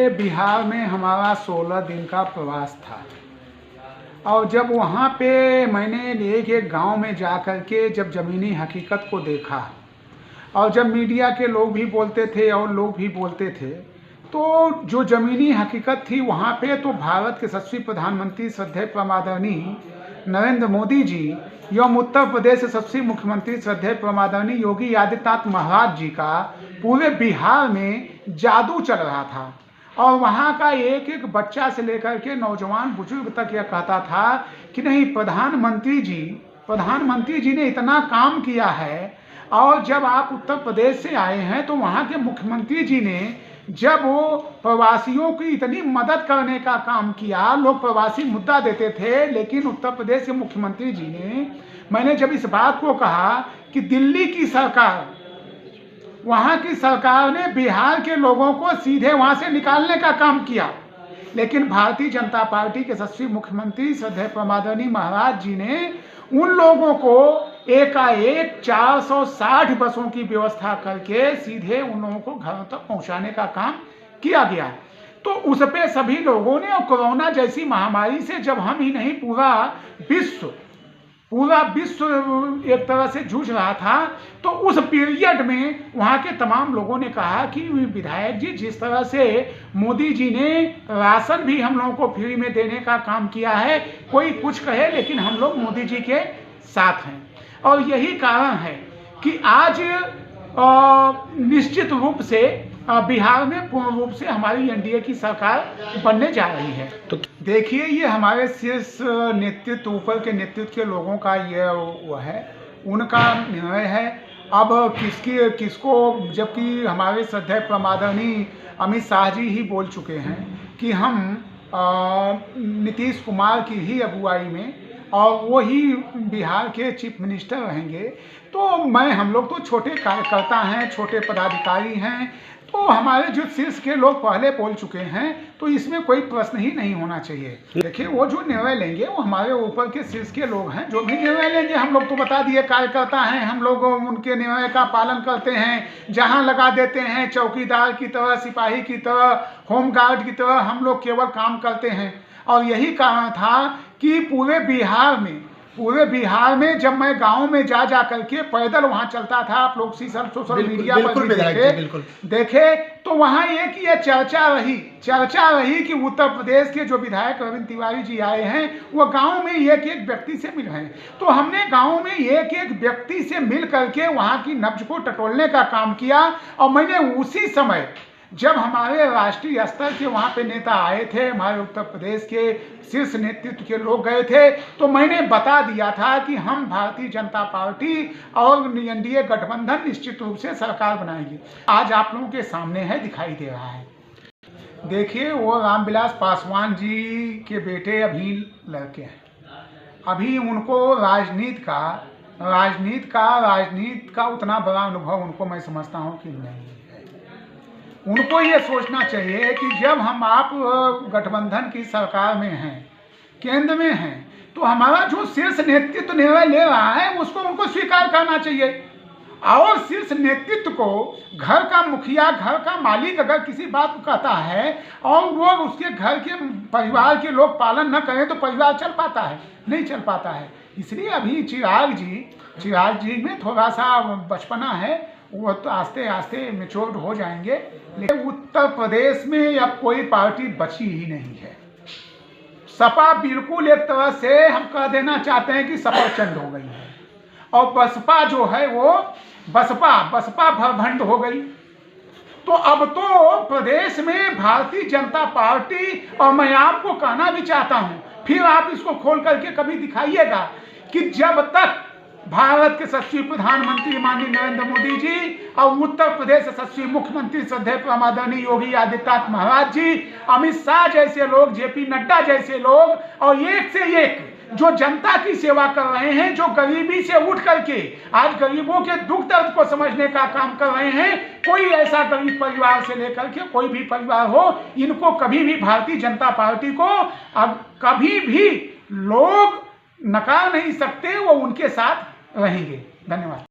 बिहार में हमारा 16 दिन का प्रवास था और जब वहाँ पे मैंने एक गांव में जा कर के जब ज़मीनी हकीकत को देखा और जब मीडिया के लोग भी बोलते थे और लोग भी बोलते थे, तो जो ज़मीनी हकीकत थी वहाँ पे तो भारत के यशस्वी प्रधानमंत्री श्रद्धेय परमादरणीय नरेंद्र मोदी जी एवं उत्तर प्रदेश के यशस्वी मुख्यमंत्री श्रद्धेय परमादरणीय योगी आदित्यनाथ महाराज जी का पूरे बिहार में जादू चल रहा था। और वहाँ का एक एक बच्चा से लेकर के नौजवान बुजुर्ग तक यह कहता था कि नहीं, प्रधानमंत्री जी ने इतना काम किया है। और जब आप उत्तर प्रदेश से आए हैं तो वहाँ के मुख्यमंत्री जी ने जब वो प्रवासियों की इतनी मदद करने का काम किया, लोग प्रवासी मुद्दा देते थे, लेकिन उत्तर प्रदेश के मुख्यमंत्री जी ने, मैंने जब इस बात को कहा कि दिल्ली की सरकार, वहाँ की सरकार ने बिहार के लोगों को सीधे वहाँ से निकालने का काम किया, लेकिन भारतीय जनता पार्टी के यशस्वी मुख्यमंत्री श्रद्धेय परमादरणीय महाराज जी ने उन लोगों को एकाएक 460 बसों की व्यवस्था करके सीधे उन लोगों को घरों तक पहुँचाने का काम किया गया। तो उस पे सभी लोगों ने, और कोरोना जैसी महामारी से जब हम ही नहीं पूरा विश्व एक तरह से जूझ रहा था, तो उस पीरियड में वहाँ के तमाम लोगों ने कहा कि विधायक जी, जिस तरह से मोदी जी ने राशन भी हम लोगों को फ्री में देने का काम किया है, कोई कुछ कहे लेकिन हम लोग मोदी जी के साथ हैं। और यही कारण है कि आज निश्चित रूप से बिहार में पूर्ण रूप से हमारी एनडीए की सरकार बनने जा रही है। तो देखिए, ये हमारे शीर्ष नेतृत्व, ऊपर के नेतृत्व के लोगों का ये वो है, उनका निर्णय है। अब किसको, जबकि हमारे श्रद्धेय परमादरणीय अमित शाह जी ही बोल चुके हैं कि हम नीतीश कुमार की ही अगुवाई में और वो ही बिहार के चीफ मिनिस्टर रहेंगे। तो हम लोग तो छोटे कार्यकर्ता हैं, छोटे पदाधिकारी हैं, तो हमारे जो शीर्ष के लोग पहले बोल चुके हैं, तो इसमें कोई प्रश्न ही नहीं होना चाहिए। देखिए, वो जो निर्णय लेंगे वो हमारे ऊपर के शीर्ष के लोग हैं, जो भी निर्णय लेंगे। हम लोग तो बता दिए, कार्यकर्ता हैं, हम लोग उनके निर्णय का पालन करते हैं, जहां लगा देते हैं चौकीदार की तरह, सिपाही की तरह, होमगार्ड की तरह हम लोग केवल काम करते हैं। और यही कारण था कि पूरे बिहार में जब मैं गांव में जा करके पैदल वहां चलता था, आप लोग सोशल मीडिया पर देखे, तो वहां एक ये चर्चा रही कि उत्तर प्रदेश के जो विधायक रविंद्र तिवारी जी आए हैं, वो गांव में एक एक व्यक्ति से मिल रहे हैं। तो हमने गांव में एक एक व्यक्ति से मिल करके वहां की नब्ज को टटोलने का काम किया। और मैंने उसी समय, जब हमारे राष्ट्रीय स्तर के वहाँ पे नेता आए थे, हमारे उत्तर प्रदेश के शीर्ष नेतृत्व के लोग गए थे, तो मैंने बता दिया था कि हम भारतीय जनता पार्टी और एनडीए गठबंधन निश्चित रूप से सरकार बनाएंगे। आज आप लोगों के सामने है, दिखाई दे रहा है। देखिए, वो रामविलास पासवान जी के बेटे अभी लड़के हैं, अभी उनको राजनीति का उतना बड़ा अनुभव उनको मैं समझता हूँ कि नहीं। उनको ये सोचना चाहिए कि जब आप गठबंधन की सरकार में हैं, केंद्र में हैं, तो हमारा जो शीर्ष नेतृत्व निर्णय ले रहा है उसको उनको स्वीकार करना चाहिए। और शीर्ष नेतृत्व को, घर का मुखिया, घर का मालिक अगर किसी बात को कहता है और वो उसके घर के परिवार के लोग पालन न करें, तो परिवार चल पाता है? नहीं चल पाता है। इसलिए अभी चिराग जी में थोड़ा सा बचपना है, वो तो आस्ते आस्ते मैच्योर हो जाएंगे। लेकिन उत्तर प्रदेश में अब कोई पार्टी बची ही नहीं है। सपा बिल्कुल एक तरह से हम कह देना चाहते हैं कि सफरचंद हो गई है, और बसपा जो है वो बसपा भरभंड हो गई। तो अब तो प्रदेश में भारतीय जनता पार्टी, और मैं आपको कहना भी चाहता हूं, फिर आप इसको खोल करके कभी दिखाइएगा कि जब तक भारत के यशस्वी प्रधानमंत्री माननीय नरेंद्र मोदी जी और उत्तर प्रदेश यशस्वी मुख्यमंत्री श्रद्धेय परमादरणीय योगी आदित्यनाथ महाराज जी, अमित शाह जैसे लोग, जेपी नड्डा जैसे लोग, और एक से एक जो जनता की सेवा कर रहे हैं, जो गरीबी से उठ करके आज गरीबों के दुख दर्द को समझने का काम कर रहे हैं, कोई ऐसा गरीब परिवार से लेकर के कोई भी परिवार हो, इनको कभी भी भारतीय जनता पार्टी को अब कभी भी लोग नकार नहीं सकते, वो उनके साथ रहेंगे। धन्यवाद।